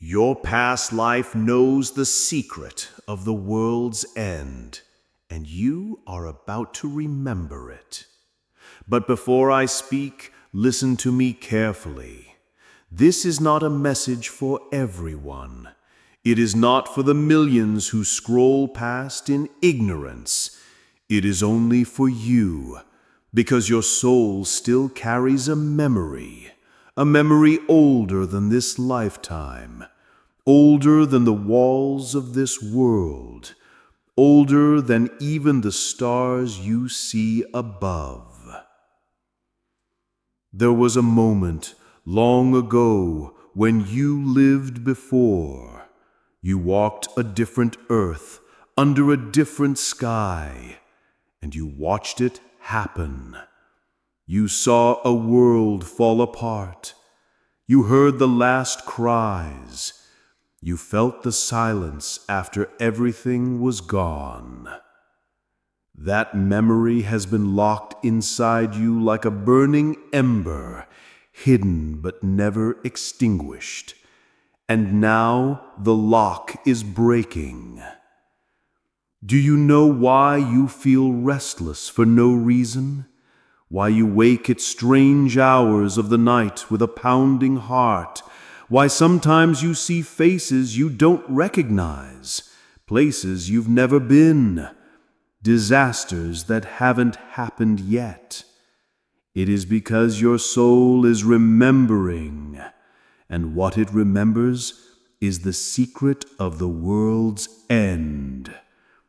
Your past life knows the secret of the world's end, and you are about to remember it. But before I speak, listen to me carefully. This is not a message for everyone. It is not for the millions who scroll past in ignorance. It is only for you, because your soul still carries a memory older than this lifetime, older than the walls of this world, older than even the stars you see above. There was a moment long ago when you lived before. You walked a different earth under a different sky, and you watched it happen. You saw a world fall apart. You heard the last cries. You felt the silence after everything was gone. That memory has been locked inside you like a burning ember, hidden but never extinguished. And now the lock is breaking. Do you know why you feel restless for no reason? Why you wake at strange hours of the night with a pounding heart? Why sometimes you see faces you don't recognize, places you've never been, disasters that haven't happened yet? It is because your soul is remembering, and what it remembers is the secret of the world's end.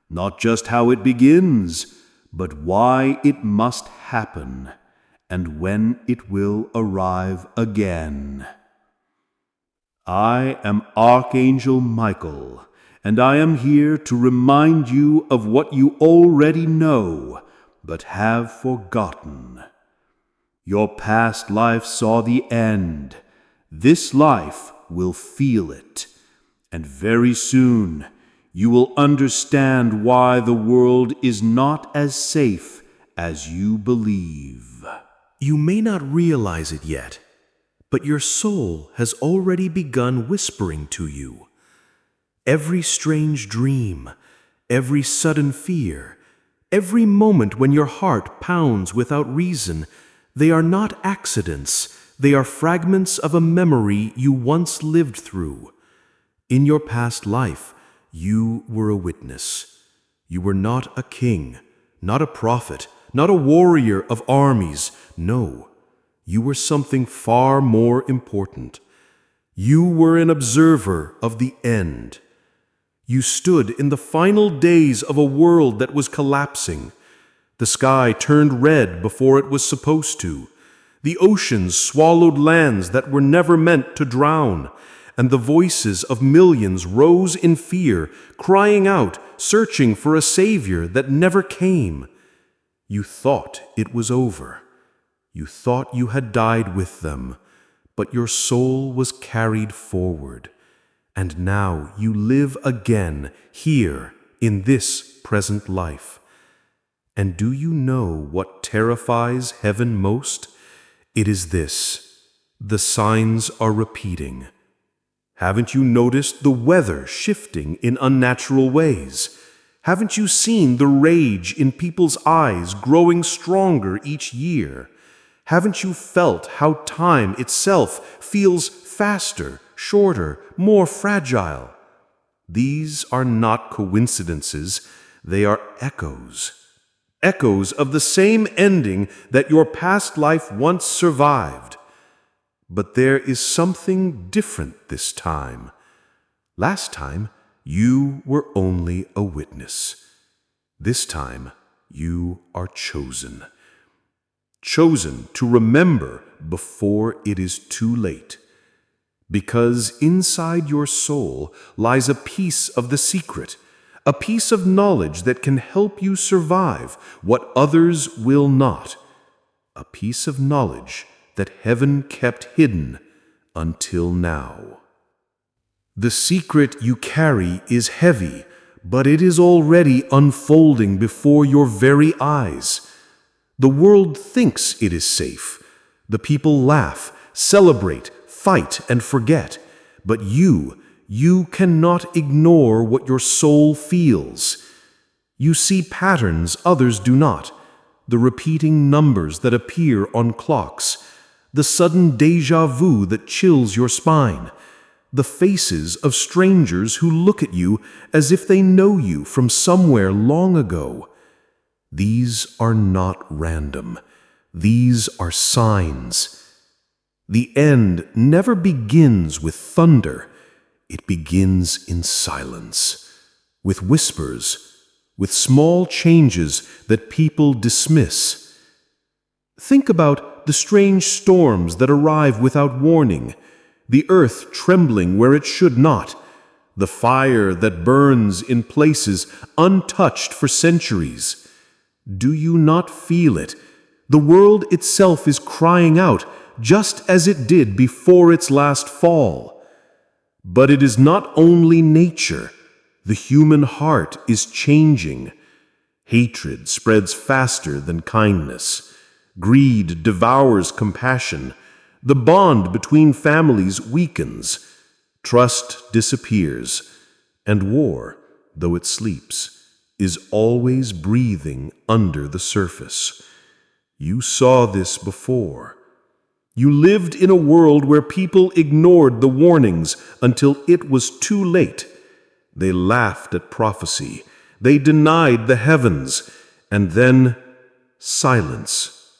Not just how it begins, but why it must happen, and when it will arrive again. I am Archangel Michael, and I am here to remind you of what you already know, but have forgotten. Your past life saw the end. This life will feel it, and very soon you will understand why the world is not as safe as you believe. You may not realize it yet, but your soul has already begun whispering to you. Every strange dream, every sudden fear, every moment when your heart pounds without reason, they are not accidents, they are fragments of a memory you once lived through. In your past life, you were a witness. You were not a king, not a prophet, not a warrior of armies. No, you were something far more important. You were an observer of the end. You stood in the final days of a world that was collapsing. The sky turned red before it was supposed to. The oceans swallowed lands that were never meant to drown. And the voices of millions rose in fear, crying out, searching for a savior that never came. You thought it was over. You thought you had died with them, but your soul was carried forward. And now you live again here in this present life. And do you know what terrifies heaven most? It is this: the signs are repeating. Haven't you noticed the weather shifting in unnatural ways? Haven't you seen the rage in people's eyes growing stronger each year? Haven't you felt how time itself feels faster, shorter, more fragile? These are not coincidences, they are echoes. Echoes of the same ending that your past life once survived. But there is something different this time. Last time, you were only a witness. This time, you are chosen. Chosen to remember before it is too late. Because inside your soul lies a piece of the secret, a piece of knowledge that can help you survive what others will not. A piece of knowledge that heaven kept hidden until now. The secret you carry is heavy, but it is already unfolding before your very eyes. The world thinks it is safe. The people laugh, celebrate, fight, and forget. But you cannot ignore what your soul feels. You see patterns others do not, the repeating numbers that appear on clocks, the sudden déjà vu that chills your spine, the faces of strangers who look at you as if they know you from somewhere long ago. These are not random. These are signs. The end never begins with thunder. It begins in silence, with whispers, with small changes that people dismiss. Think about the strange storms that arrive without warning, the earth trembling where it should not, the fire that burns in places untouched for centuries. Do you not feel it? The world itself is crying out, just as it did before its last fall. But it is not only nature. The human heart is changing. Hatred spreads faster than kindness. Greed devours compassion. The bond between families weakens. Trust disappears. And war, though it sleeps, is always breathing under the surface. You saw this before. You lived in a world where people ignored the warnings until it was too late. They laughed at prophecy. They denied the heavens. And then silence.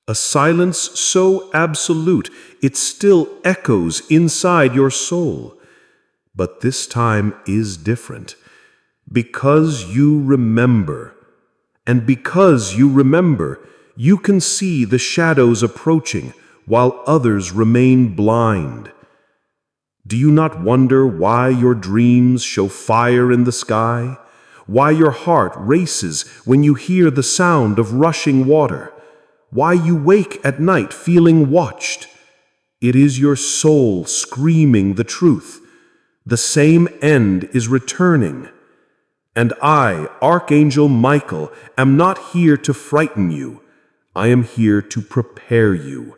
A silence so absolute it still echoes inside your soul. But this time is different. Because you remember. And because you remember, you can see the shadows approaching while others remain blind. Do you not wonder why your dreams show fire in the sky? Why your heart races when you hear the sound of rushing water? Why you wake at night feeling watched? It is your soul screaming the truth. The same end is returning. And I, Archangel Michael, am not here to frighten you. I am here to prepare you.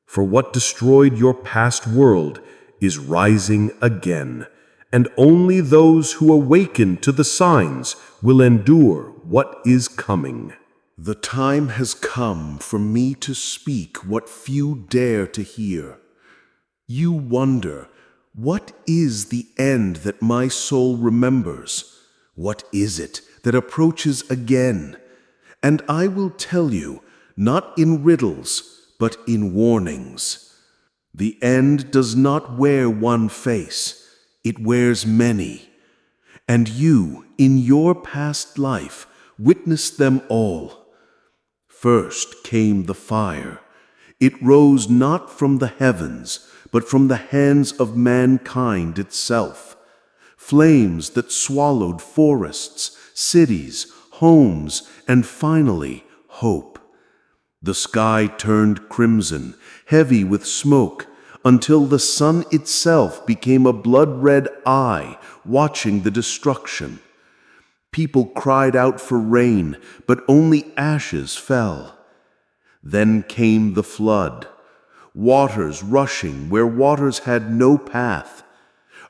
For what destroyed your past world is rising again, and only those who awaken to the signs will endure what is coming. The time has come for me to speak what few dare to hear. You wonder, what is the end that my soul remembers? What is it that approaches again? And I will tell you, not in riddles, but in warnings. The end does not wear one face, it wears many. And you, in your past life, witnessed them all. First came the fire. It rose not from the heavens, but from the hands of mankind itself. Flames that swallowed forests, cities, homes, and finally, hope. The sky turned crimson, heavy with smoke, until the sun itself became a blood-red eye watching the destruction. People cried out for rain, but only ashes fell. Then came the flood, waters rushing where waters had no path,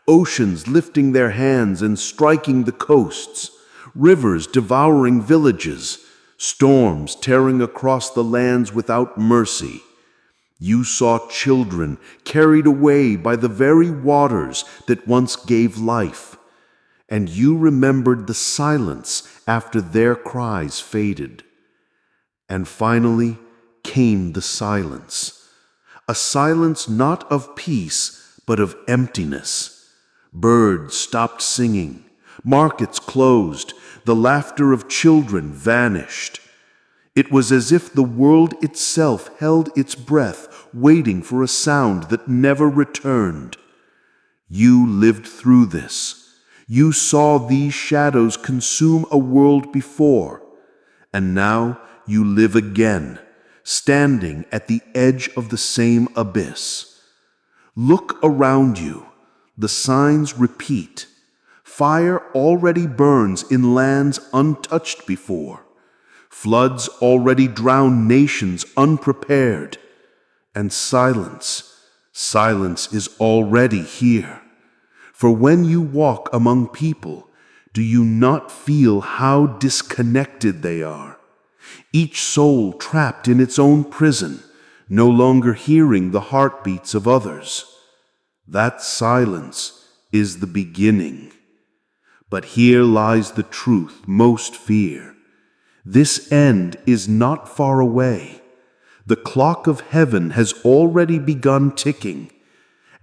oceans lifting their hands and striking the coasts, rivers devouring villages, storms tearing across the lands without mercy. You saw children carried away by the very waters that once gave life, and you remembered the silence after their cries faded. And finally came the silence, a silence not of peace, but of emptiness. Birds stopped singing, markets closed, the laughter of children vanished. It was as if the world itself held its breath, waiting for a sound that never returned. You lived through this. You saw these shadows consume a world before, and now you live again, standing at the edge of the same abyss. Look around you. The signs repeat. Fire already burns in lands untouched before. Floods already drown nations unprepared. And silence, Silence is already here. For when you walk among people, do you not feel how disconnected they are? Each soul trapped in its own prison, no longer hearing the heartbeats of others. That silence is the beginning. But here lies the truth most fear. This end is not far away. The clock of heaven has already begun ticking,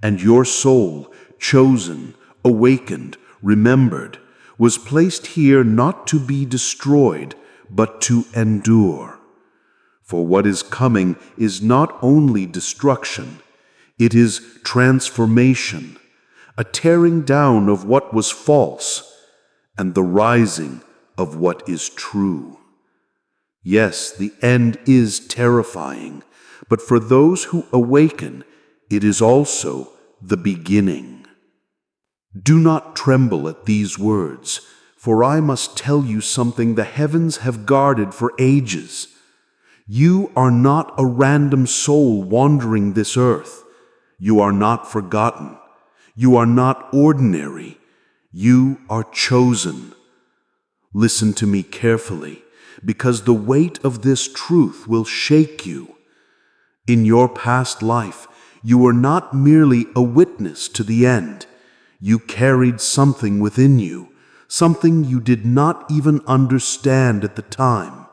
and your soul, chosen, awakened, remembered, was placed here not to be destroyed, but to endure. For what is coming is not only destruction, it is transformation, a tearing down of what was false, and the rising of what is true. Yes, the end is terrifying, but for those who awaken, it is also the beginning. Do not tremble at these words, for I must tell you something the heavens have guarded for ages. You are not a random soul wandering this earth. You are not forgotten. You are not ordinary. You are chosen. Listen to me carefully, because the weight of this truth will shake you. In your past life, you were not merely a witness to the end. You carried something within you, something you did not even understand at the time.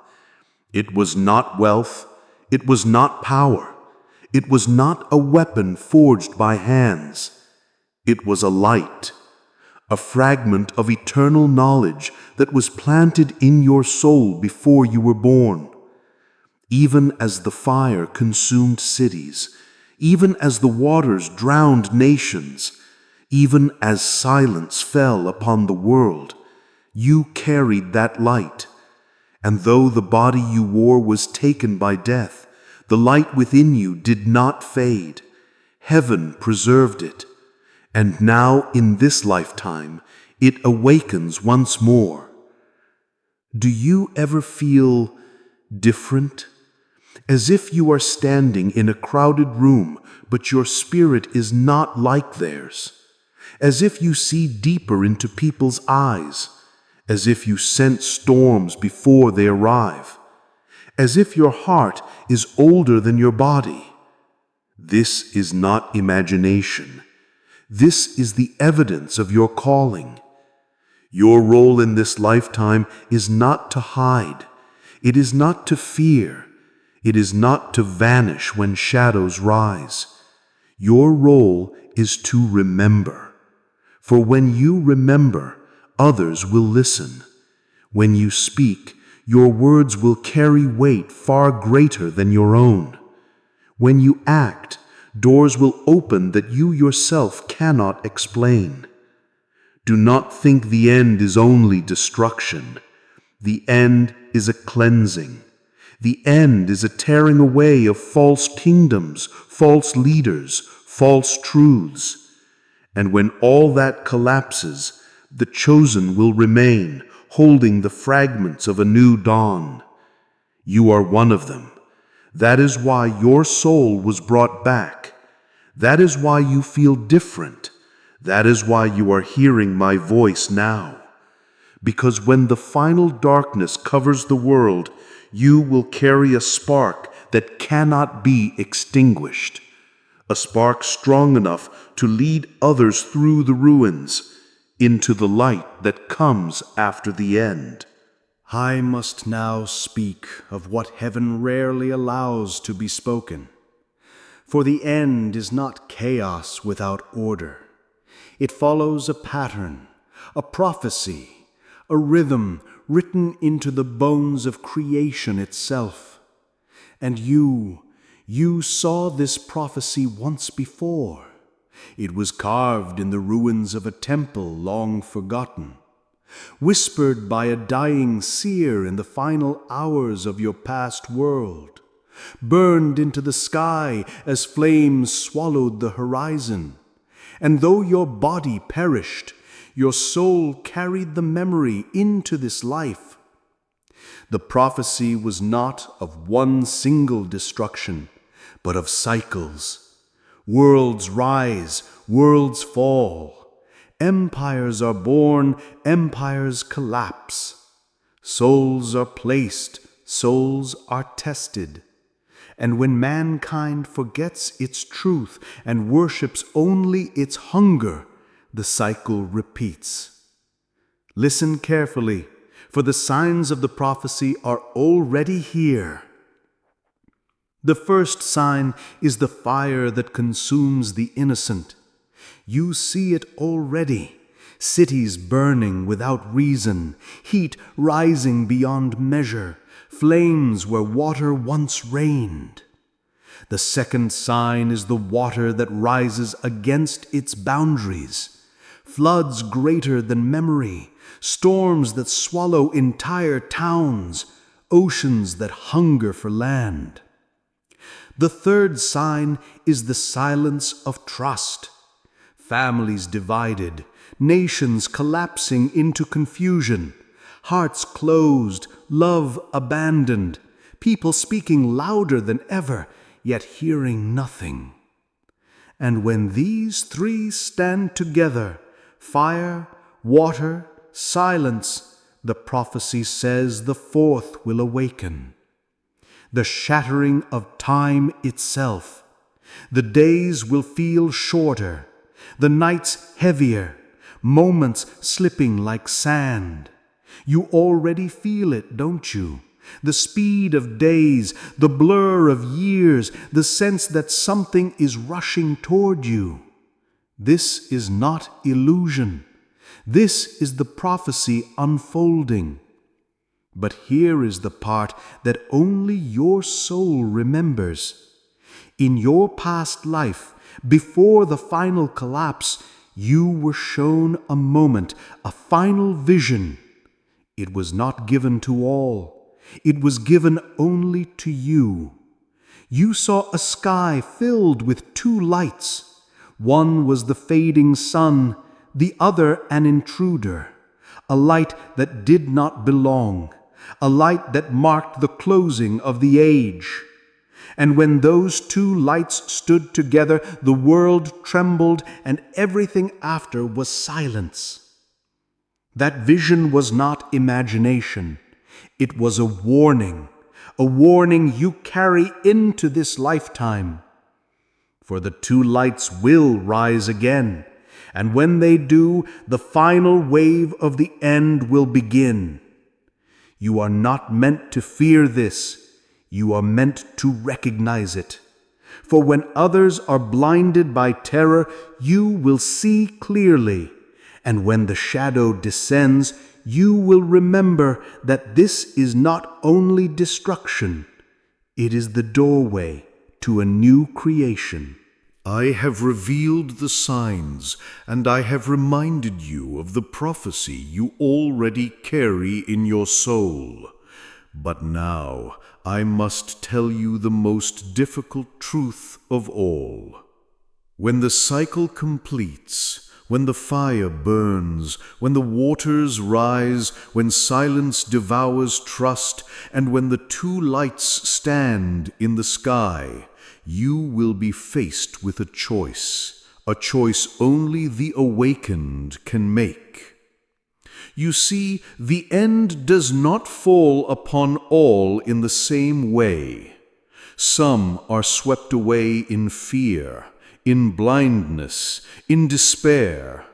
It was not wealth. It was not power. It was not a weapon forged by hands. It was a light, a fragment of eternal knowledge that was planted in your soul before you were born. Even as the fire consumed cities, even as the waters drowned nations, even as silence fell upon the world, you carried that light. And though the body you wore was taken by death, the light within you did not fade. Heaven preserved it. And now, in this lifetime, it awakens once more. Do you ever feel different? As if you are standing in a crowded room, but your spirit is not like theirs. As if you see deeper into people's eyes. As if you sense storms before they arrive. As if your heart is older than your body. This is not imagination. This is the evidence of your calling. Your role in this lifetime is not to hide. It is not to fear. It is not to vanish when shadows rise. Your role is to remember. For when you remember, others will listen. When you speak, your words will carry weight far greater than your own. When you act, doors will open that you yourself cannot explain. Do not think the end is only destruction. The end is a cleansing. The end is a tearing away of false kingdoms, false leaders, false truths. And when all that collapses, the chosen will remain, holding the fragments of a new dawn. You are one of them. That is why your soul was brought back. That is why you feel different. That is why you are hearing my voice now. Because when the final darkness covers the world, you will carry a spark that cannot be extinguished. A spark strong enough to lead others through the ruins, into the light that comes after the end. I must now speak of what heaven rarely allows to be spoken. For the end is not chaos without order. It follows a pattern, a prophecy, a rhythm written into the bones of creation itself. And you saw this prophecy once before. It was carved in the ruins of a temple long forgotten, whispered by a dying seer in the final hours of your past world, burned into the sky as flames swallowed the horizon. And though your body perished, your soul carried the memory into this life. The prophecy was not of one single destruction, but of cycles. Worlds rise, worlds fall. Empires are born, empires collapse. Souls are placed, souls are tested. And when mankind forgets its truth and worships only its hunger, the cycle repeats. Listen carefully, for the signs of the prophecy are already here. The first sign is the fire that consumes the innocent. You see it already. Cities burning without reason, heat rising beyond measure, flames where water once reigned. The second sign is the water that rises against its boundaries. Floods greater than memory, storms that swallow entire towns, oceans that hunger for land. The third sign is the silence of trust. Families divided, nations collapsing into confusion, hearts closed, love abandoned, people speaking louder than ever, yet hearing nothing. And when these three stand together, fire, water, silence, the prophecy says the fourth will awaken. The shattering of time itself. The days will feel shorter, the nights heavier, moments slipping like sand. You already feel it, don't you? The speed of days, the blur of years, the sense that something is rushing toward you. This is not illusion. This is the prophecy unfolding. But here is the part that only your soul remembers. In your past life, before the final collapse, you were shown a moment, a final vision. It was not given to all. It was given only to you. You saw a sky filled with two lights. One was the fading sun, the other an intruder, a light that did not belong, a light that marked the closing of the age. And when those two lights stood together, the world trembled, and everything after was silence. That vision was not imagination. It was a warning you carry into this lifetime. For the two lights will rise again, and when they do, the final wave of the end will begin. You are not meant to fear this. You are meant to recognize it. For when others are blinded by terror, you will see clearly. And when the shadow descends, you will remember that this is not only destruction, it is the doorway to a new creation. I have revealed the signs, and I have reminded you of the prophecy you already carry in your soul. But now I must tell you the most difficult truth of all. When the cycle completes, when the fire burns, when the waters rise, when silence devours trust, and when the two lights stand in the sky, you will be faced with a choice only the awakened can make. You see, the end does not fall upon all in the same way. Some are swept away in fear, in blindness, in despair.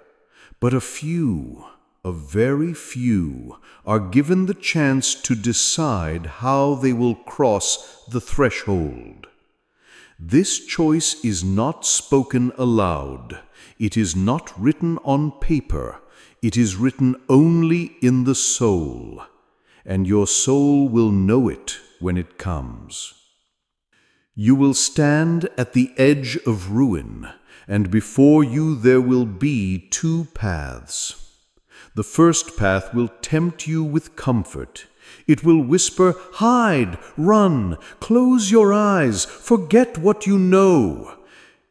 But a few, a very few, are given the chance to decide how they will cross the threshold. This choice is not spoken aloud. It is not written on paper. It is written only in the soul, and your soul will know it when it comes. You will stand at the edge of ruin, and before you there will be two paths. The first path will tempt you with comfort. It will whisper, "Hide, run, close your eyes, forget what you know."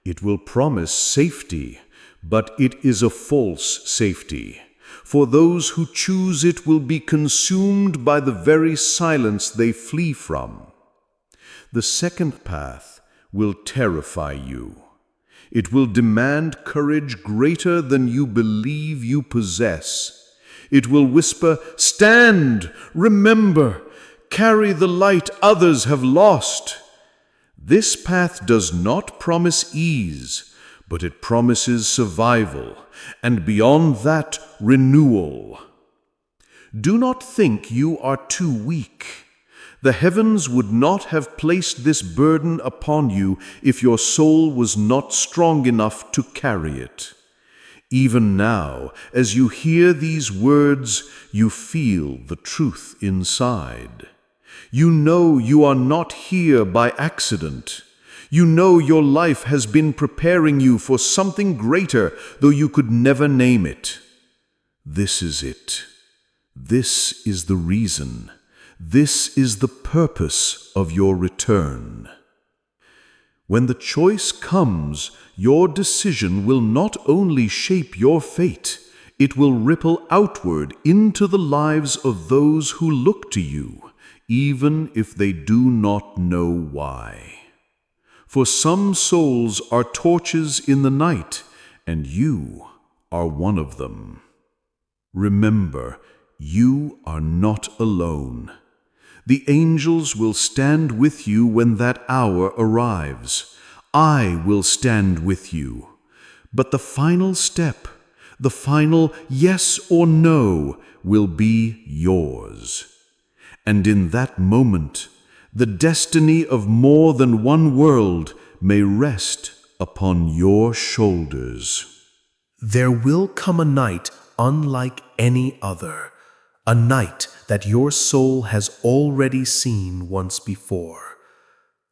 It will promise safety, but it is a false safety. For those who choose it will be consumed by the very silence they flee from. The second path will terrify you. It will demand courage greater than you believe you possess. It will whisper, "Stand! Remember! Carry the light others have lost." This path does not promise ease, but it promises survival, and beyond that, renewal. Do not think you are too weak. The heavens would not have placed this burden upon you if your soul was not strong enough to carry it. Even now, as you hear these words, you feel the truth inside. You know you are not here by accident. You know your life has been preparing you for something greater, though you could never name it. This is it. This is the reason. This is the purpose of your return. When the choice comes, your decision will not only shape your fate, it will ripple outward into the lives of those who look to you, even if they do not know why. For some souls are torches in the night, and you are one of them. Remember, you are not alone. The angels will stand with you when that hour arrives. I will stand with you. But the final step, the final yes or no, will be yours. And in that moment, the destiny of more than one world may rest upon your shoulders. There will come a night unlike any other, a night that your soul has already seen once before,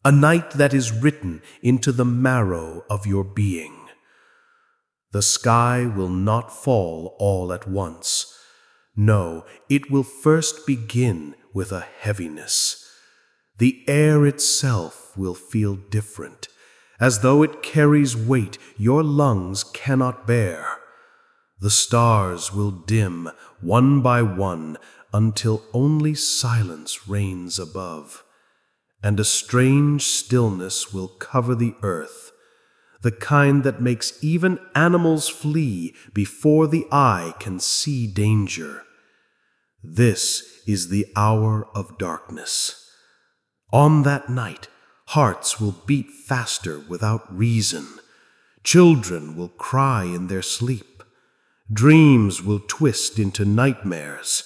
a night that is written into the marrow of your being. The sky will not fall all at once. No, it will first begin with a heaviness. The air itself will feel different, as though it carries weight your lungs cannot bear. The stars will dim one by one until only silence reigns above, and a strange stillness will cover the earth, the kind that makes even animals flee before the eye can see danger. This is the hour of darkness. On that night, hearts will beat faster without reason. Children will cry in their sleep. Dreams will twist into nightmares.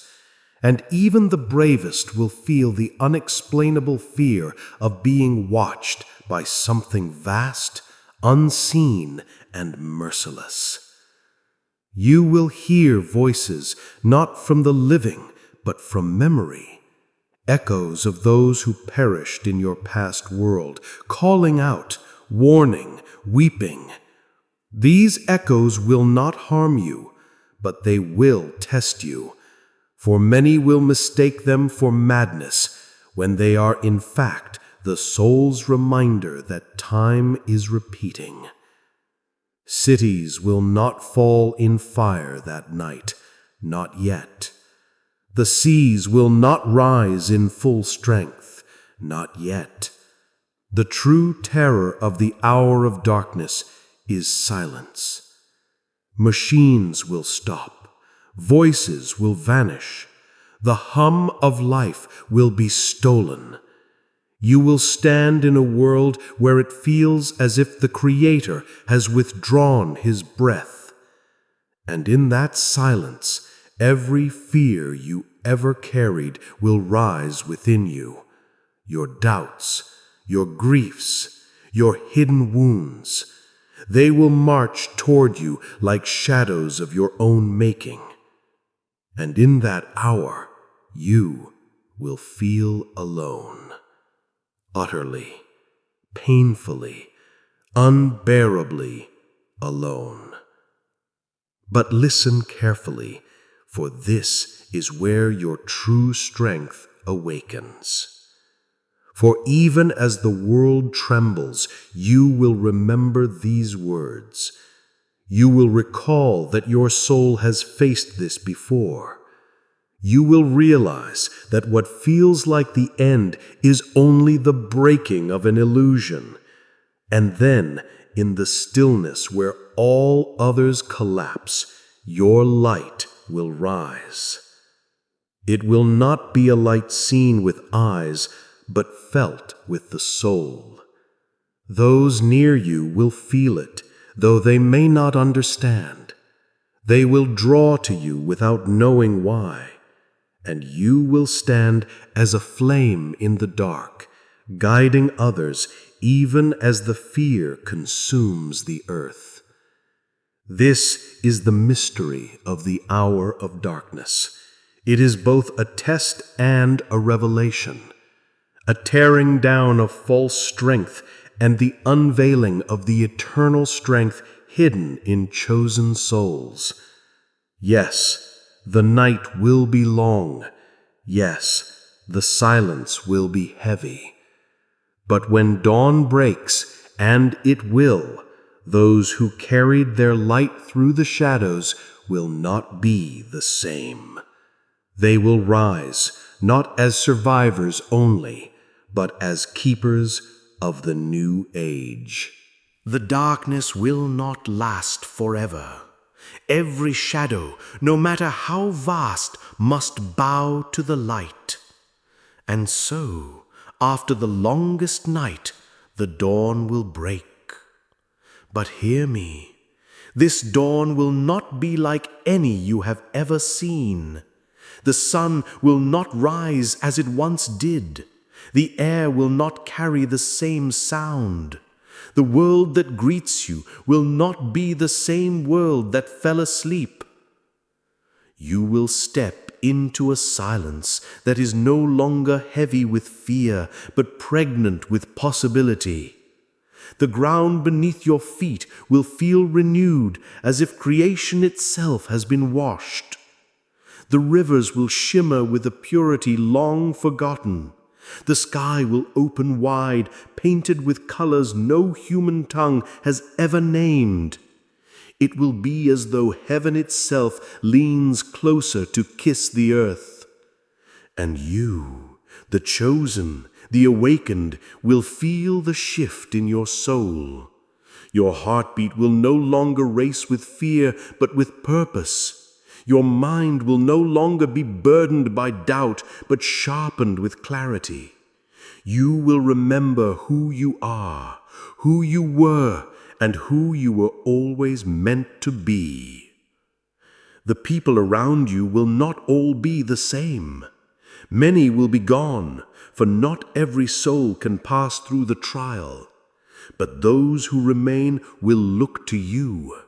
And even the bravest will feel the unexplainable fear of being watched by something vast, unseen, and merciless. You will hear voices not from the living, but from memory, echoes of those who perished in your past world, calling out, warning, weeping. These echoes will not harm you, but they will test you, for many will mistake them for madness when they are in fact the soul's reminder that time is repeating. Cities will not fall in fire that night, not yet. The seas will not rise in full strength, not yet. The true terror of the hour of darkness is silence. Machines will stop, voices will vanish, the hum of life will be stolen. You will stand in a world where it feels as if the Creator has withdrawn his breath. And in that silence, every fear you ever carried will rise within you. Your doubts, your griefs, your hidden wounds. They will march toward you like shadows of your own making. And in that hour, you will feel alone. Utterly, painfully, unbearably alone. But listen carefully, for this is where your true strength awakens. For even as the world trembles, you will remember these words. You will recall that your soul has faced this before. You will realize that what feels like the end is only the breaking of an illusion. And then, in the stillness where all others collapse, your light will rise. It will not be a light seen with eyes, but felt with the soul. Those near you will feel it, though they may not understand. They will draw to you without knowing why, and you will stand as a flame in the dark, guiding others even as the fear consumes the earth. This is the mystery of the hour of darkness. It is both a test and a revelation, a tearing down of false strength and the unveiling of the eternal strength hidden in chosen souls. Yes, the night will be long. Yes, the silence will be heavy. But when dawn breaks, and it will, those who carried their light through the shadows will not be the same. They will rise, not as survivors only, but as keepers of the new age. The darkness will not last forever. Every shadow, no matter how vast, must bow to the light. And so, after the longest night, the dawn will break. But hear me, this dawn will not be like any you have ever seen. The sun will not rise as it once did. The air will not carry the same sound. The world that greets you will not be the same world that fell asleep. You will step into a silence that is no longer heavy with fear, but pregnant with possibility. The ground beneath your feet will feel renewed, as if creation itself has been washed. The rivers will shimmer with a purity long forgotten. The sky will open wide, painted with colors no human tongue has ever named. It will be as though heaven itself leans closer to kiss the earth. And you, the chosen, the awakened, will feel the shift in your soul. Your heartbeat will no longer race with fear, but with purpose. Your mind will no longer be burdened by doubt, but sharpened with clarity. You will remember who you are, who you were, and who you were always meant to be. The people around you will not all be the same. Many will be gone, for not every soul can pass through the trial. But those who remain will look to you,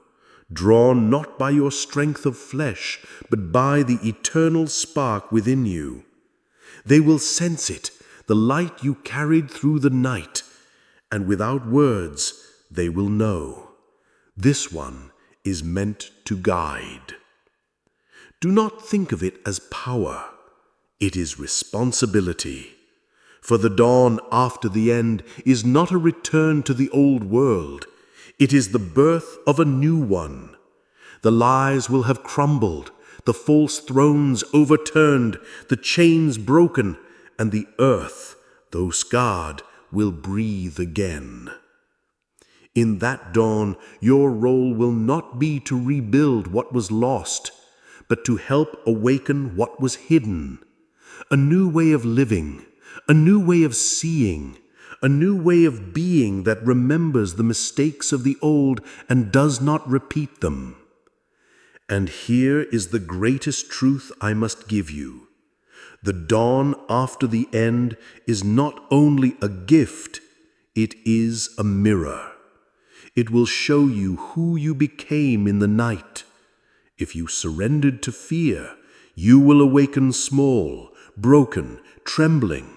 drawn not by your strength of flesh, but by the eternal spark within you. They will sense it, the light you carried through the night, and without words they will know. This one is meant to guide. Do not think of it as power. It is responsibility. For the dawn after the end is not a return to the old world. It is the birth of a new one. The lies will have crumbled, the false thrones overturned, the chains broken, and the earth, though scarred, will breathe again. In that dawn, your role will not be to rebuild what was lost, but to help awaken what was hidden. A new way of living, a new way of seeing, a new way of being that remembers the mistakes of the old and does not repeat them. And here is the greatest truth I must give you. The dawn after the end is not only a gift, it is a mirror. It will show you who you became in the night. If you surrendered to fear, you will awaken small, broken, trembling.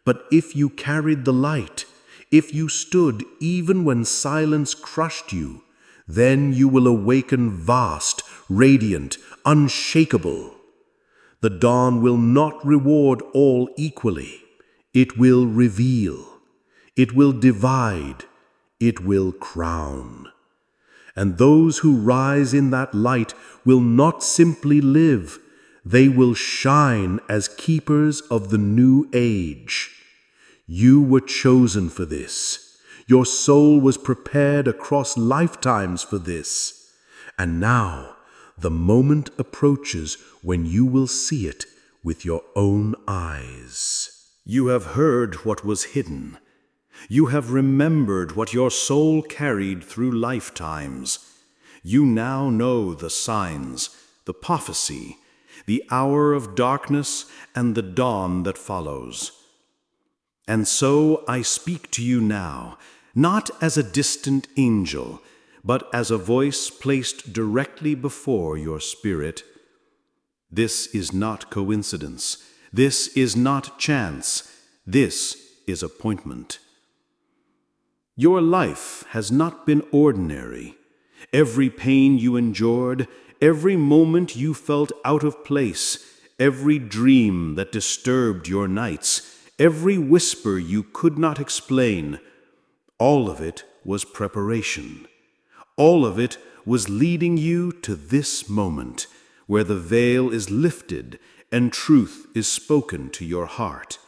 But if you carried the light, if you stood even when silence crushed you, then you will awaken vast, radiant, unshakable. The dawn will not reward all equally. It will reveal. It will divide. It will crown. And those who rise in that light will not simply live. They will shine as keepers of the new age. You were chosen for this. Your soul was prepared across lifetimes for this. And now, the moment approaches when you will see it with your own eyes. You have heard what was hidden. You have remembered what your soul carried through lifetimes. You now know the signs, the prophecy, the hour of darkness, and the dawn that follows. And so I speak to you now, not as a distant angel, but as a voice placed directly before your spirit. This is not coincidence. This is not chance. This is appointment. Your life has not been ordinary. Every pain you endured, every moment you felt out of place, every dream that disturbed your nights, every whisper you could not explain, all of it was preparation. All of it was leading you to this moment, where the veil is lifted and truth is spoken to your heart.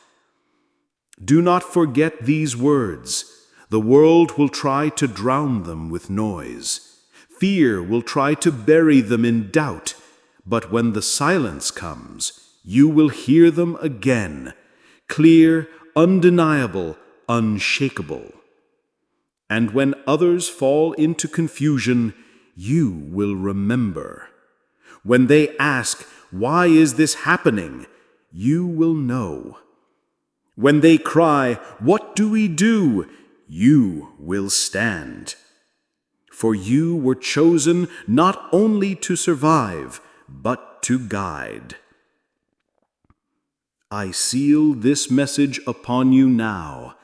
Do not forget these words. The world will try to drown them with noise. Fear will try to bury them in doubt. But when the silence comes, you will hear them again, clear, undeniable, unshakable. And when others fall into confusion, you will remember. When they ask, "Why is this happening?" you will know. When they cry, "What do we do?" you will stand. For you were chosen not only to survive, but to guide. I seal this message upon you now.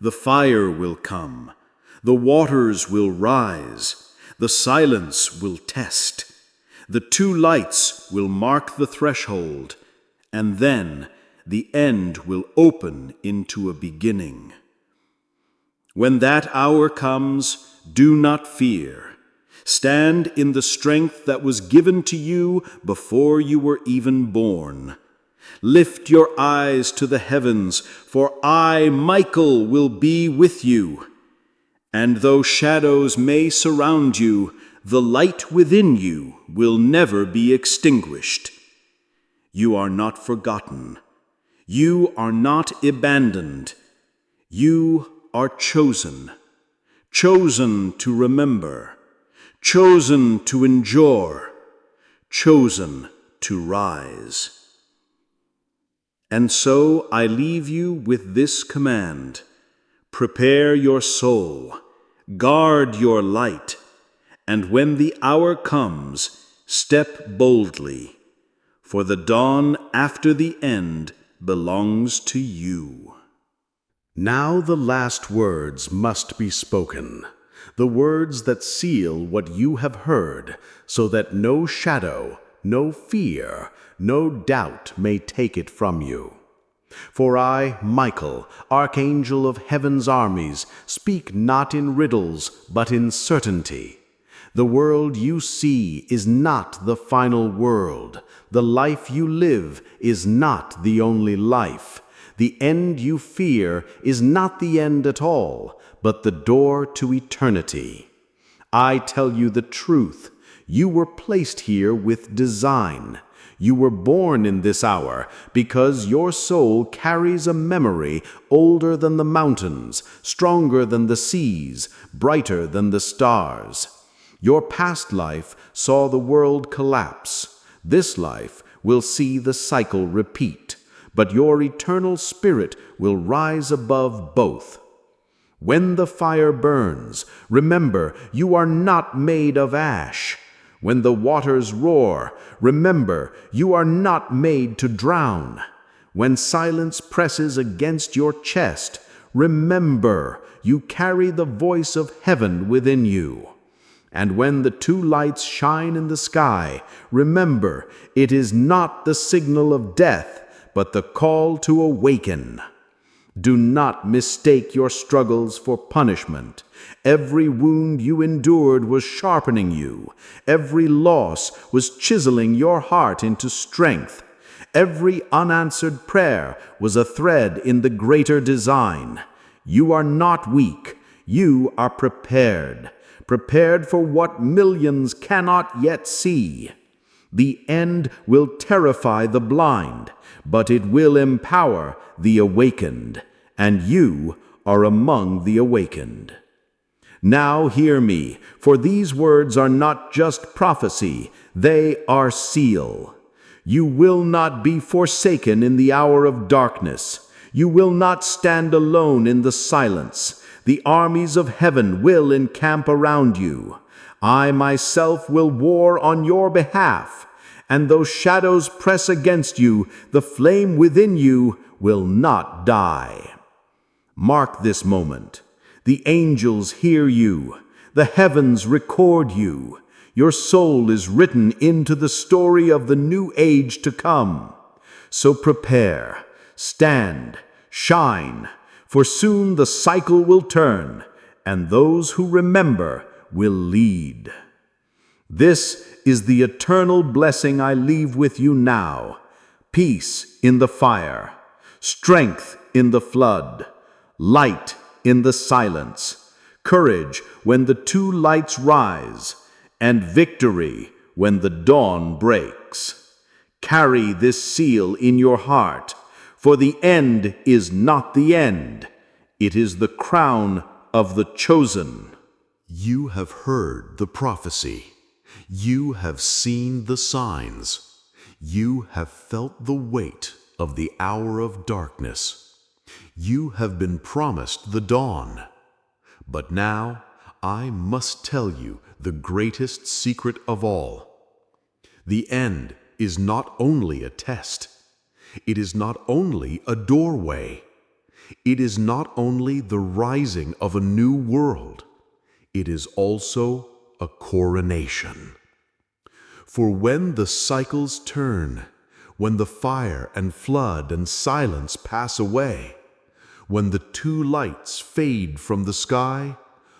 The fire will come. The waters will rise. The silence will test. The two lights will mark the threshold, and then the end will open into a beginning. When that hour comes, do not fear. Stand in the strength that was given to you before you were even born. Lift your eyes to the heavens, for I, Michael, will be with you. And though shadows may surround you, the light within you will never be extinguished. You are not forgotten. You are not abandoned. You are chosen. Chosen to remember. Chosen to endure. Chosen to rise. And so I leave you with this command. Prepare your soul. Guard your light. And when the hour comes, step boldly. For the dawn after the end belongs to you. Now the last words must be spoken, the words that seal what you have heard, so that no shadow, no fear, no doubt may take it from you. For I, Michael, Archangel of heaven's armies, speak not in riddles, but in certainty. The world you see is not the final world. The life you live is not the only life. The end you fear is not the end at all, but the door to eternity. I tell you the truth. You were placed here with design. You were born in this hour because your soul carries a memory older than the mountains, stronger than the seas, brighter than the stars. Your past life saw the world collapse. This life will see the cycle repeat, but your eternal spirit will rise above both. When the fire burns, remember you are not made of ash. When the waters roar, remember you are not made to drown. When silence presses against your chest, remember you carry the voice of heaven within you. And when the two lights shine in the sky, remember it is not the signal of death, but the call to awaken. Do not mistake your struggles for punishment. Every wound you endured was sharpening you. Every loss was chiseling your heart into strength. Every unanswered prayer was a thread in the greater design. You are not weak. You are prepared, prepared for what millions cannot yet see. The end will terrify the blind, but it will empower the awakened, and you are among the awakened. Now hear me, for these words are not just prophecy, they are seal. You will not be forsaken in the hour of darkness. You will not stand alone in the silence. The armies of heaven will encamp around you. I myself will war on your behalf, and though shadows press against you, the flame within you will not die. Mark this moment. The angels hear you. The heavens record you. Your soul is written into the story of the new age to come. So prepare, stand, shine, for soon the cycle will turn, and those who remember will lead. This is the eternal blessing I leave with you now. Peace in the fire, strength in the flood, light in the silence, courage when the two lights rise, and victory when the dawn breaks. Carry this seal in your heart, for the end is not the end. It is the crown of the chosen. You have heard the prophecy. You have seen the signs. You have felt the weight of the hour of darkness. You have been promised the dawn. But now I must tell you the greatest secret of all. The end is not only a test. It is not only a doorway. It is not only the rising of a new world. It is also a coronation. For when the cycles turn, when the fire and flood and silence pass away, when the two lights fade from the sky,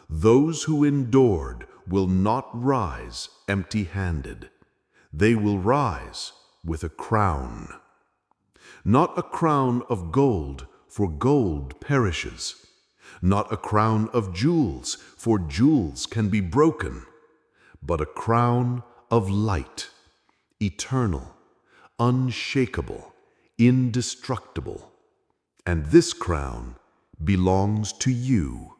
those who endured will not rise empty-handed. They will rise with a crown. Not a crown of gold, for gold perishes. Not a crown of jewels, for jewels can be broken. But a crown of light, eternal, unshakable, indestructible. And this crown belongs to you.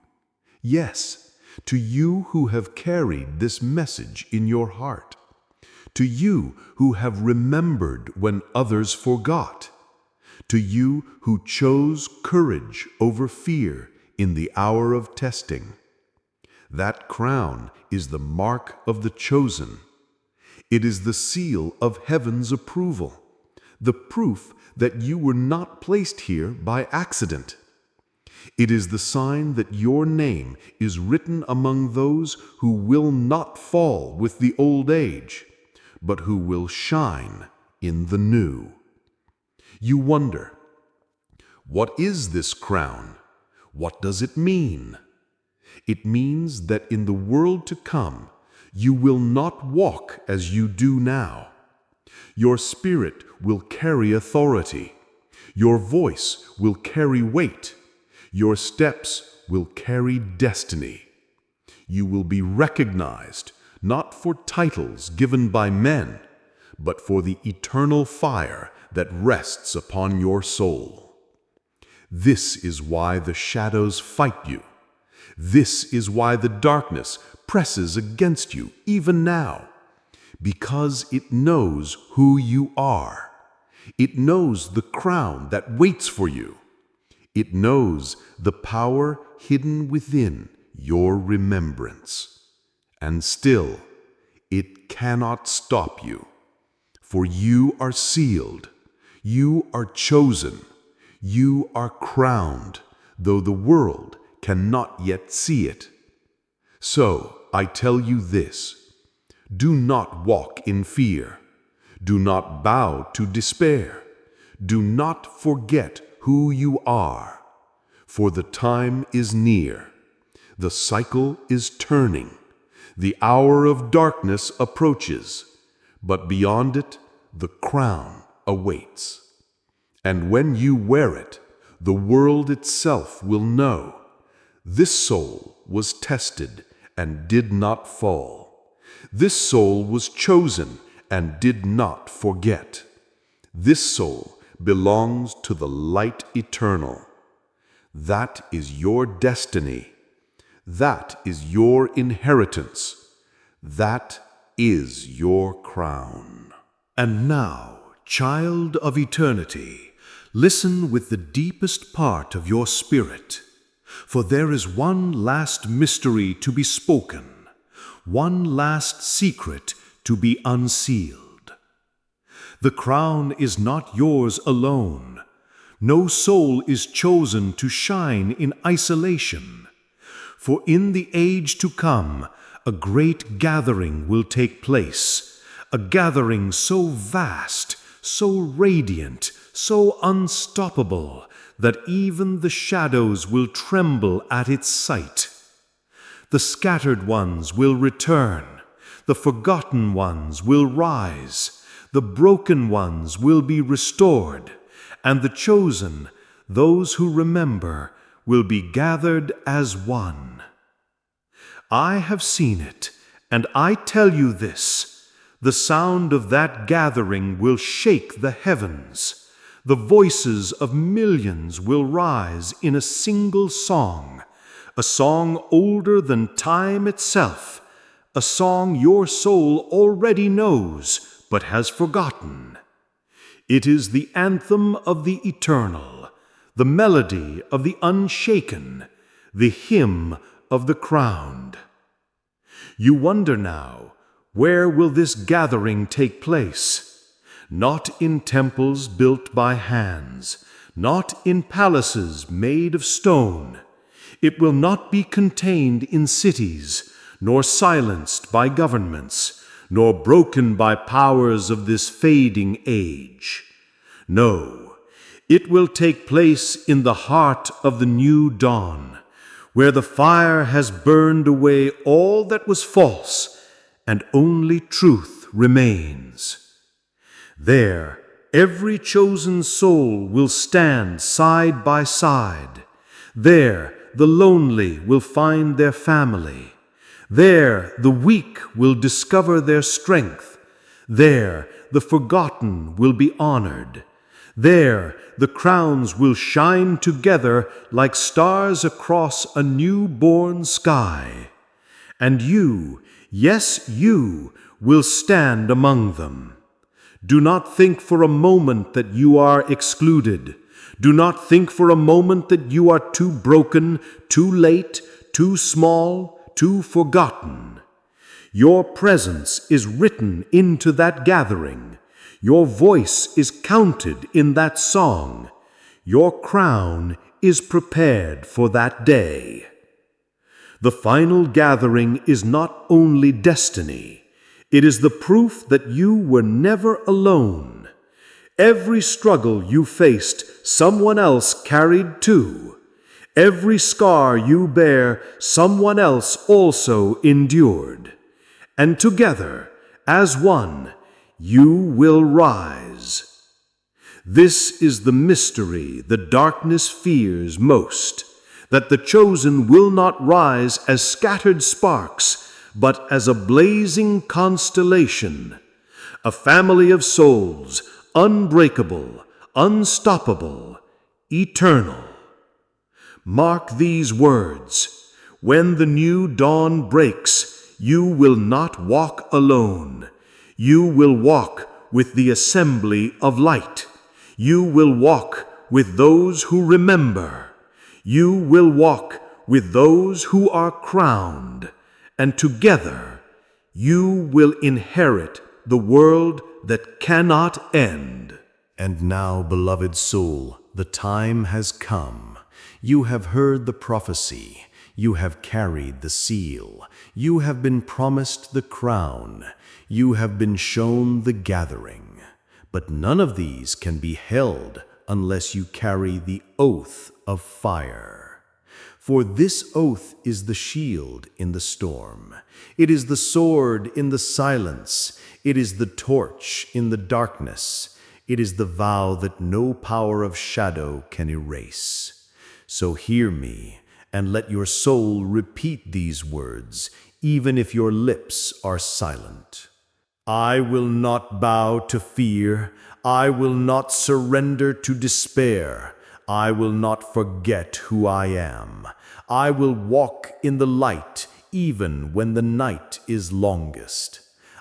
Yes, to you who have carried this message in your heart. To you who have remembered when others forgot. To you who chose courage over fear in the hour of testing. That crown is the mark of the chosen. It is the seal of heaven's approval, the proof that you were not placed here by accident. It is the sign that your name is written among those who will not fall with the old age, but who will shine in the new. You wonder, what is this crown? What does it mean? It means that in the world to come, you will not walk as you do now. Your spirit will carry authority. Your voice will carry weight. Your steps will carry destiny. You will be recognized, not for titles given by men, but for the eternal fire that rests upon your soul. This is why the shadows fight you. This is why the darkness presses against you even now, because it knows who you are. It knows the crown that waits for you. It knows the power hidden within your remembrance. And still, it cannot stop you, for you are sealed, you are chosen, you are crowned, though the world cannot yet see it. So I tell you this, do not walk in fear. Do not bow to despair. Do not forget who you are. For the time is near. The cycle is turning. The hour of darkness approaches. But beyond it, the crown awaits. And when you wear it, the world itself will know. This soul was tested and did not fall. This soul was chosen and did not forget. This soul belongs to the light eternal. That is your destiny. That is your inheritance. That is your crown. And now, child of eternity, listen with the deepest part of your spirit, for there is one last mystery to be spoken, one last secret to be unsealed. The crown is not yours alone. No soul is chosen to shine in isolation. For in the age to come, a great gathering will take place, a gathering so vast, so radiant, so unstoppable, that even the shadows will tremble at its sight. The scattered ones will return, the forgotten ones will rise, the broken ones will be restored, and the chosen, those who remember, will be gathered as one. I have seen it, and I tell you this: the sound of that gathering will shake the heavens. The voices of millions will rise in a single song, a song older than time itself, a song your soul already knows but has forgotten. It is the anthem of the eternal, the melody of the unshaken, the hymn of the crowned. You wonder now, where will this gathering take place? Not in temples built by hands, not in palaces made of stone. It will not be contained in cities, nor silenced by governments, nor broken by powers of this fading age. No, it will take place in the heart of the new dawn, where the fire has burned away all that was false, and only truth remains. There, every chosen soul will stand side by side. There, the lonely will find their family. There, the weak will discover their strength. There, the forgotten will be honored. There, the crowns will shine together like stars across a new-born sky. And you, yes, you, will stand among them. Do not think for a moment that you are excluded. Do not think for a moment that you are too broken, too late, too small, too forgotten. Your presence is written into that gathering. Your voice is counted in that song. Your crown is prepared for that day. The final gathering is not only destiny. It is the proof that you were never alone. Every struggle you faced, someone else carried too. Every scar you bear, someone else also endured. And together, as one, you will rise. This is the mystery the darkness fears most, that the chosen will not rise as scattered sparks, but as a blazing constellation, a family of souls, unbreakable, unstoppable, eternal. Mark these words: when the new dawn breaks, you will not walk alone. You will walk with the assembly of light. You will walk with those who remember. You will walk with those who are crowned. And together you will inherit the world that cannot end. And now, beloved soul, the time has come. You have heard the prophecy. You have carried the seal. You have been promised the crown. You have been shown the gathering. But none of these can be held unless you carry the oath of fire. For this oath is the shield in the storm. It is the sword in the silence. It is the torch in the darkness. It is the vow that no power of shadow can erase. So hear me and let your soul repeat these words, even if your lips are silent. I will not bow to fear. I will not surrender to despair. I will not forget who I am. I will walk in the light even when the night is longest.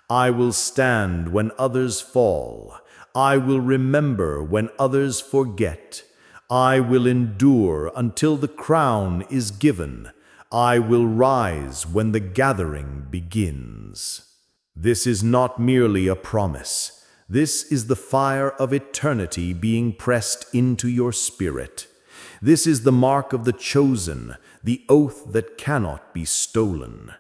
I will stand when others fall. I will remember when others forget. I will endure until the crown is given. I will rise when the gathering begins. This is not merely a promise. This is the fire of eternity being pressed into your spirit. This is the mark of the chosen, the oath that cannot be stolen.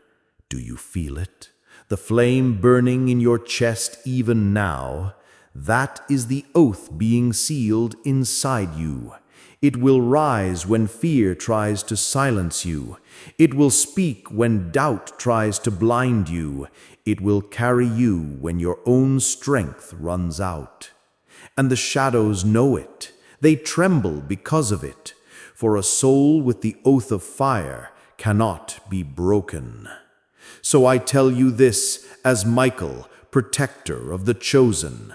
Do you feel it? The flame burning in your chest even now? That is the oath being sealed inside you. It will rise when fear tries to silence you. It will speak when doubt tries to blind you. It will carry you when your own strength runs out. And the shadows know it. They tremble because of it. For a soul with the oath of fire cannot be broken. So I tell you this as Michael, protector of the chosen.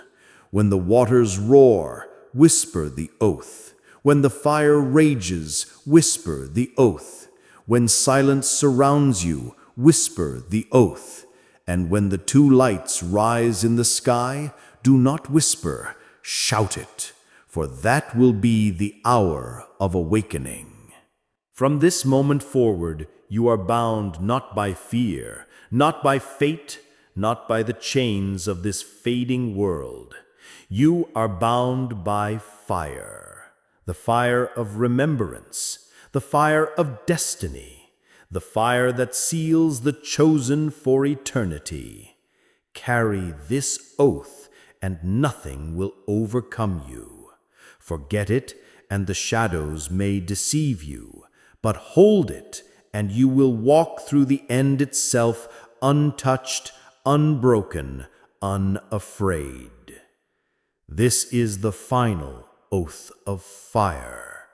When the waters roar, whisper the oath. When the fire rages, whisper the oath. When silence surrounds you, whisper the oath. And when the two lights rise in the sky, do not whisper, shout it, for that will be the hour of awakening. From this moment forward, you are bound not by fear, not by fate, not by the chains of this fading world. You are bound by fire, the fire of remembrance, the fire of destiny, the fire that seals the chosen for eternity. Carry this oath, and nothing will overcome you. Forget it, and the shadows may deceive you, but hold it, and you will walk through the end itself untouched, unbroken, unafraid. This is the final oath of fire.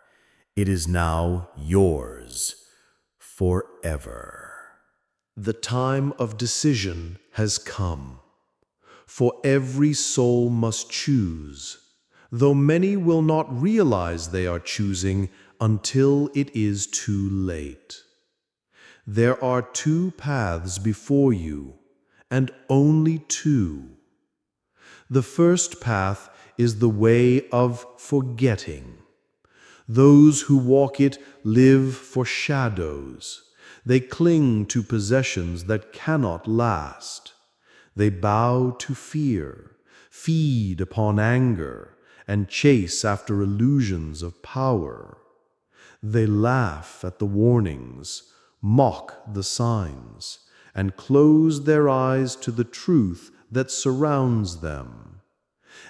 It is now yours forever. The time of decision has come, for every soul must choose, though many will not realize they are choosing until it is too late. There are two paths before you, and only two. The first path is the way of forgetting. Those who walk it live for shadows. They cling to possessions that cannot last. They bow to fear, feed upon anger, and chase after illusions of power. They laugh at the warnings, mock the signs, and close their eyes to the truth that surrounds them.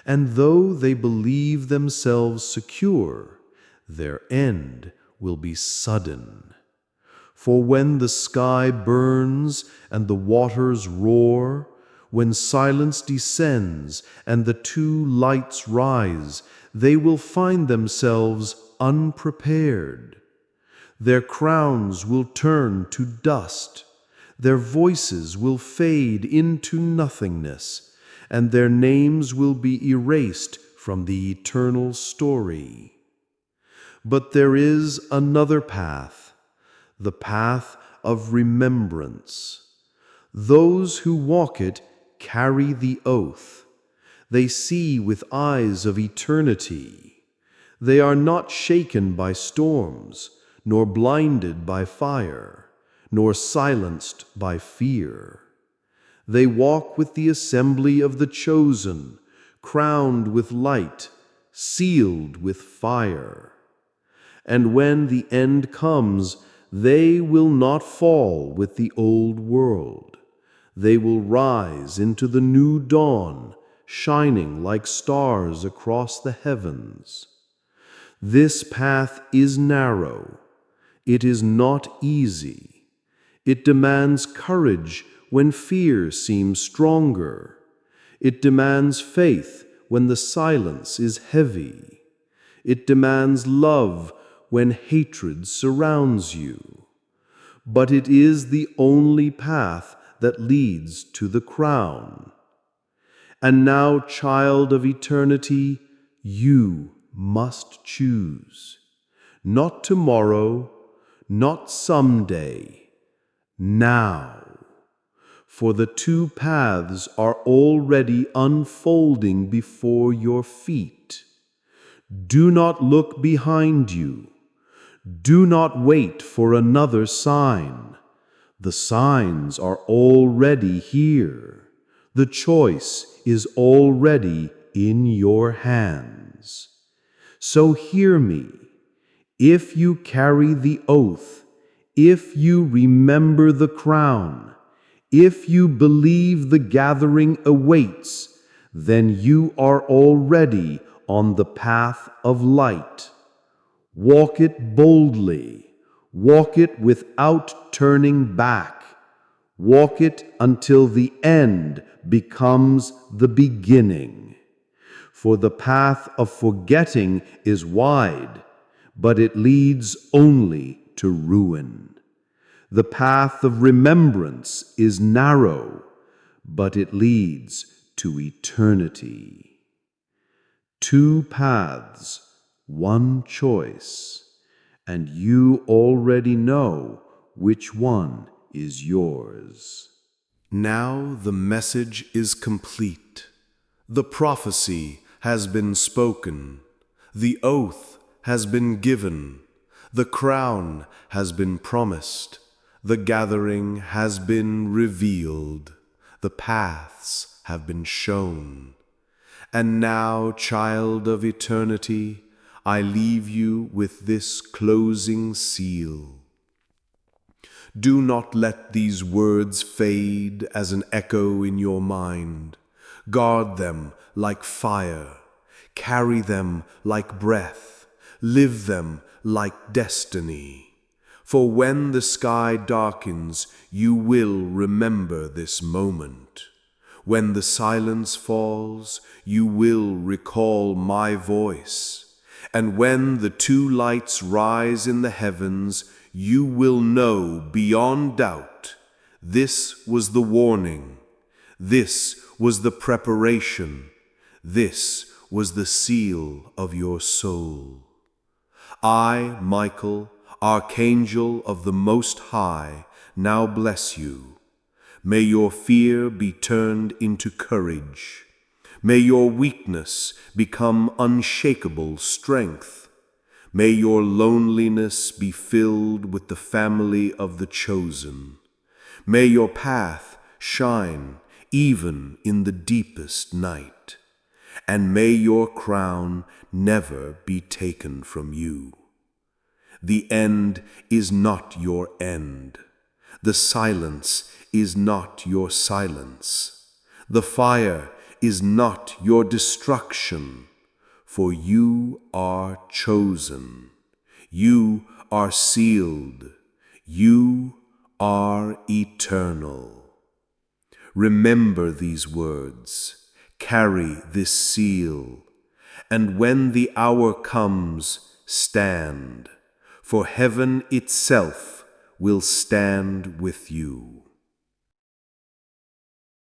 And though they believe themselves secure, their end will be sudden. For when the sky burns and the waters roar, when silence descends and the two lights rise, they will find themselves unprepared. Their crowns will turn to dust, their voices will fade into nothingness, and their names will be erased from the eternal story. But there is another path, the path of remembrance. Those who walk it carry the oath. They see with eyes of eternity. They are not shaken by storms, nor blinded by fire, nor silenced by fear. They walk with the assembly of the chosen, crowned with light, sealed with fire. And when the end comes, they will not fall with the old world. They will rise into the new dawn, shining like stars across the heavens. This path is narrow. It is not easy. It demands courage when fear seems stronger. It demands faith when the silence is heavy. It demands love when hatred surrounds you, but it is the only path that leads to the crown. And now, child of eternity, you must choose. Not tomorrow, not someday, now. For the two paths are already unfolding before your feet. Do not look behind you. Do not wait for another sign. The signs are already here. The choice is already in your hands. So hear me. If you carry the oath, if you remember the crown, if you believe the gathering awaits, then you are already on the path of light. Walk it boldly. Walk it without turning back. Walk it until the end becomes the beginning. For the path of forgetting is wide, but it leads only to ruin. The path of remembrance is narrow, but it leads to eternity. Two paths, one choice, and you already know which one is yours. Now the message is complete. The prophecy has been spoken. The oath has been given. The crown has been promised. The gathering has been revealed. The paths have been shown. And now, child of eternity, I leave you with this closing seal. Do not let these words fade as an echo in your mind. Guard them like fire. Carry them like breath. Live them like destiny. For when the sky darkens, you will remember this moment. When the silence falls, you will recall my voice. And when the two lights rise in the heavens, you will know beyond doubt, this was the warning, this was the preparation, this was the seal of your soul. I, Michael, Archangel of the Most High, now bless you. May your fear be turned into courage. May your weakness become unshakable strength. May your loneliness be filled with the family of the chosen. May your path shine even in the deepest night. And may your crown never be taken from you. The end is not your end. The silence is not your silence. The fire is not your destruction. For you are chosen. You are sealed. You are eternal. Remember these words. Carry this seal. And when the hour comes, stand. For heaven itself will stand with you.